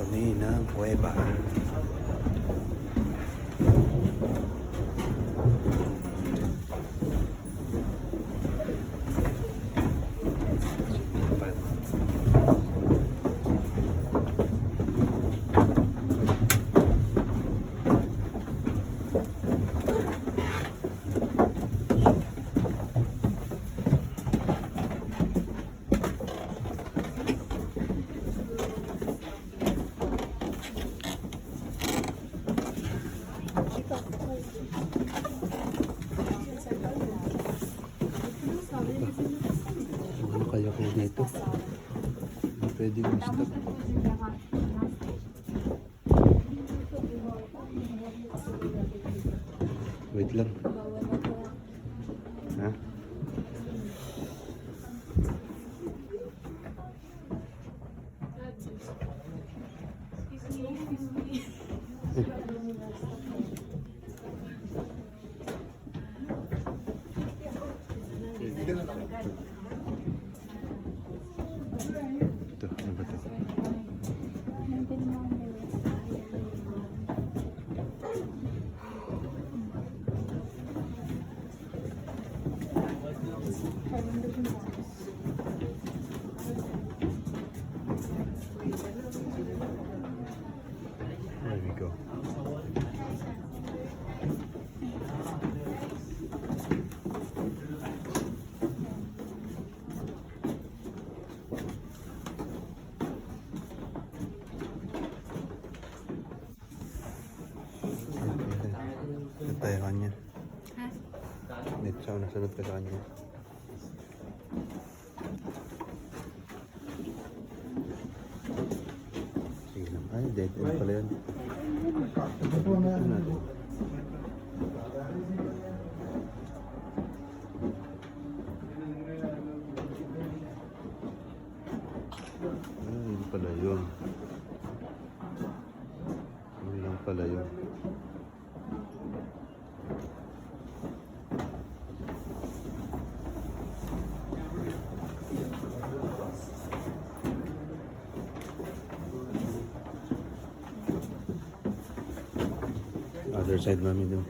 kami ng kuweba. Ano kaya ko dito? Hindi pwedeng stop. Wait lang. Ha? Ito, ano ba ito? There we go. Sunod tayo kanya. Net siya, nasunod ka sa kanya. Sige lang. Ay, dead end pala yan. Ito natin. Ay, yun pala yun. Yun lang pala yun. Other side mami doon.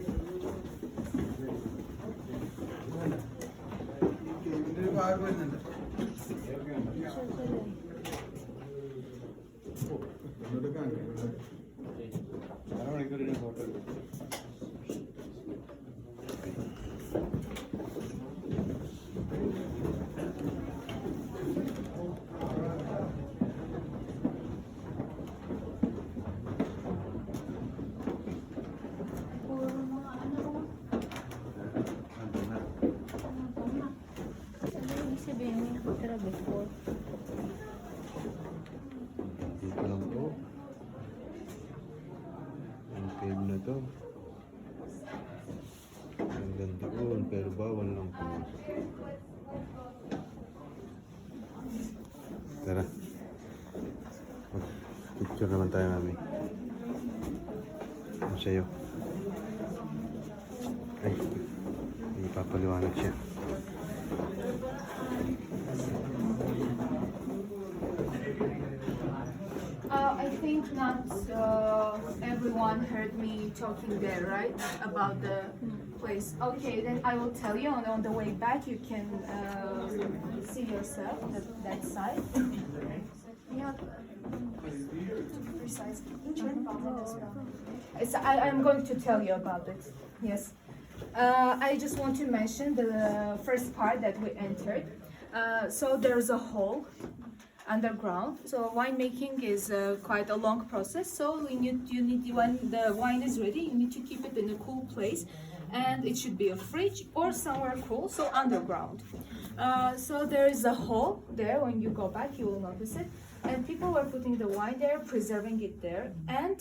Before. Dito lang po. Ang cave na to. Ang ganda doon, pero bawal lang po. Tara. Picture naman tayo namin. Ano sa'yo? Ay, ipapaliwanag siya. I think not everyone heard me talking there, right? About the place. Okay, then I will tell you on the way back you can see yourself that side. Yeah. Precise. I'm going to tell you about it. Yes. I just want to mention the first part that we entered. So there's a hole underground. So winemaking is quite a long process. So you need when the wine is ready, you need to keep it in a cool place, and it should be a fridge or somewhere cool. So underground. So there is a hole there. When you go back, you will notice it. And people were putting the wine there, preserving it there. And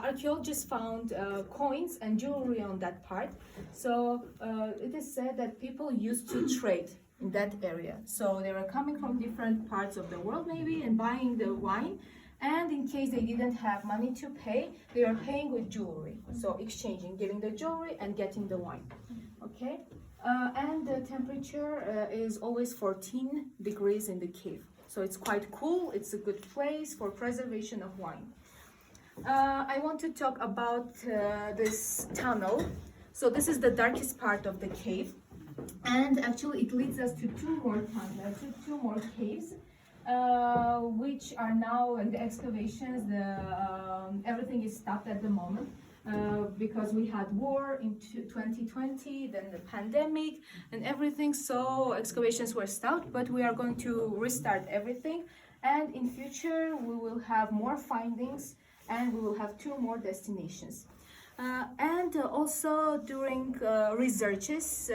archaeologists found coins and jewelry on that part. So it is said that people used to trade in that area. So they were coming from different parts of the world maybe and buying the wine. And in case they didn't have money to pay, they were paying with jewelry. So exchanging, giving the jewelry and getting the wine. Okay? And the temperature is always 14 degrees in the cave. So it's quite cool. It's a good place for preservation of wine. I want to talk about this tunnel. So this is the darkest part of the cave, and actually it leads us to two more caves, which are now in the excavations. Everything is stopped at the moment because we had war in 2020, then the pandemic and everything. So excavations were stopped, but we are going to restart everything, and in future we will have more findings. And we will have 2 more destinations. And also during researches,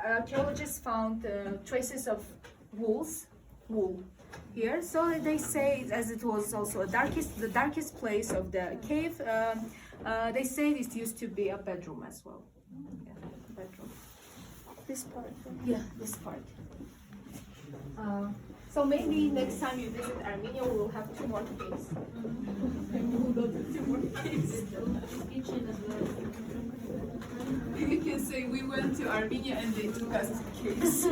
archaeologists found traces of wool here. So they say, as it was also the darkest place of the cave, they say this used to be a bedroom as well. Yeah, bedroom. This part. Yeah, this part. So maybe next time you visit Armenia, we will have 2 more caves. And we will go to 2 more caves. You can say we went to Armenia and they took us to caves.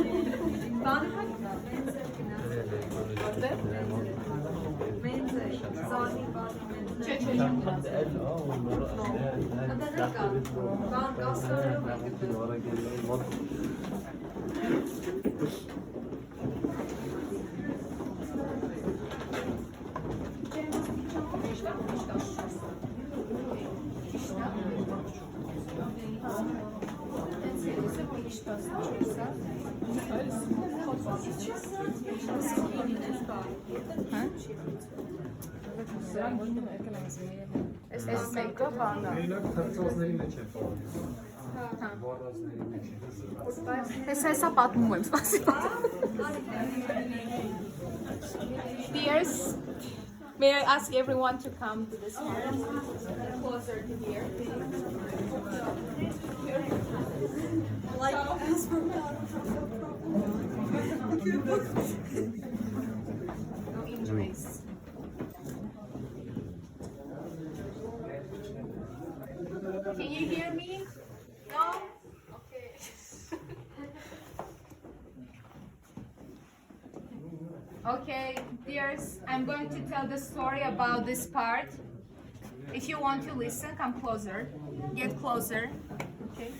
Dears, may I ask everyone to come to this part, closer to here? No injuries. Can you hear me? No? Okay. Okay, dears, I'm going to tell the story about this part. If you want to listen, come closer. Get closer. Okay.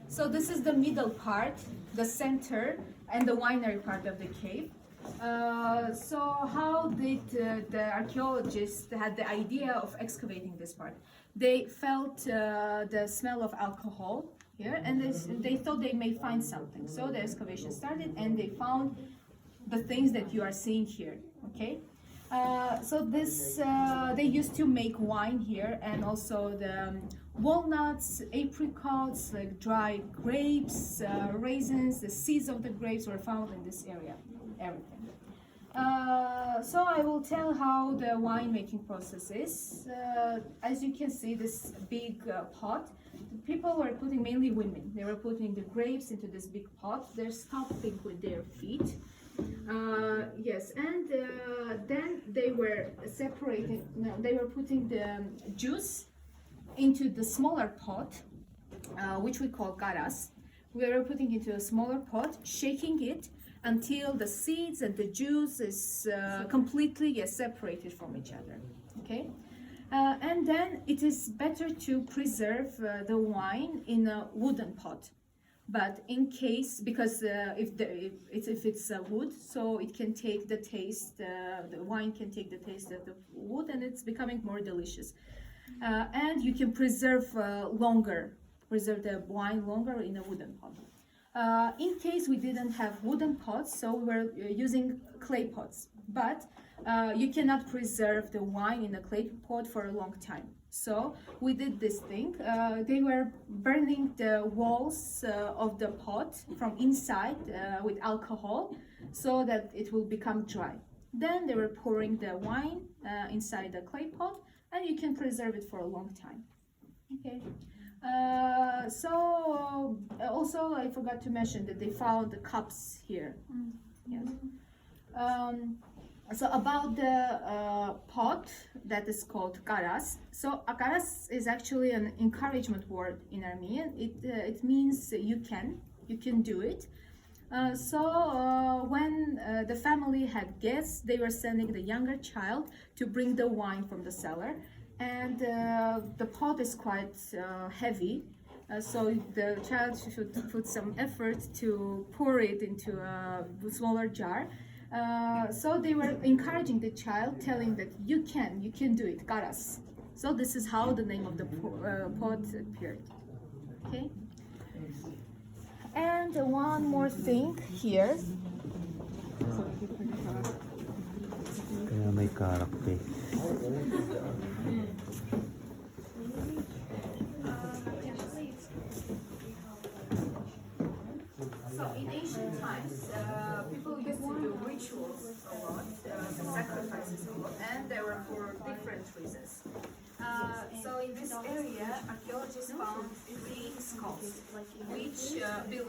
So this is the middle part, the center, and the winery part of the cave. So how did the archaeologists had the idea of excavating this part? They felt the smell of alcohol here, and they thought they may find something. So the excavation started, and they found the things that you are seeing here. Okay. So this they used to make wine here, and also the walnuts, apricots, like dry grapes, raisins, the seeds of the grapes were found in this area. Everything. So I will tell how the winemaking process is. As you can see, this big pot. People were putting, mainly women, they were putting the grapes into this big pot. They're stomping with their feet. Yes, and then they were separating. No, they were putting the juice into the smaller pot, which we call garas. We were putting into a smaller pot, shaking it until the seeds and the juice is completely separated from each other. Okay, and then it is better to preserve the wine in a wooden pot. But in case, because if it's wood, so it can take the taste, the wine can take the taste of the wood, and it's becoming more delicious. And you can preserve the wine longer in a wooden pot. In case we didn't have wooden pots, so we were using clay pots. But you cannot preserve the wine in a clay pot for a long time. So we did this thing. They were burning the walls of the pot from inside with alcohol so that it will become dry. Then they were pouring the wine inside the clay pot, and you can preserve it for a long time. Okay. So also I forgot to mention that they found the cups here. Yes. So about the pot that is called garas. So garas is actually an encouragement word in Armenian. It means you can. you can do it. When the family had guests, they were sending the younger child to bring the wine from the cellar, and the pot is quite heavy. So the child should put some effort to pour it into a smaller jar. So they were encouraging the child, telling that you can do it, garas. So this is how the name of the pot appeared. Okay. And one more thing here. Kaya may karakter. So in ancient times, people used to do rituals a lot, sacrifices a lot, and they were for different reasons. So in this area, archaeologists found 3 skulls, which belong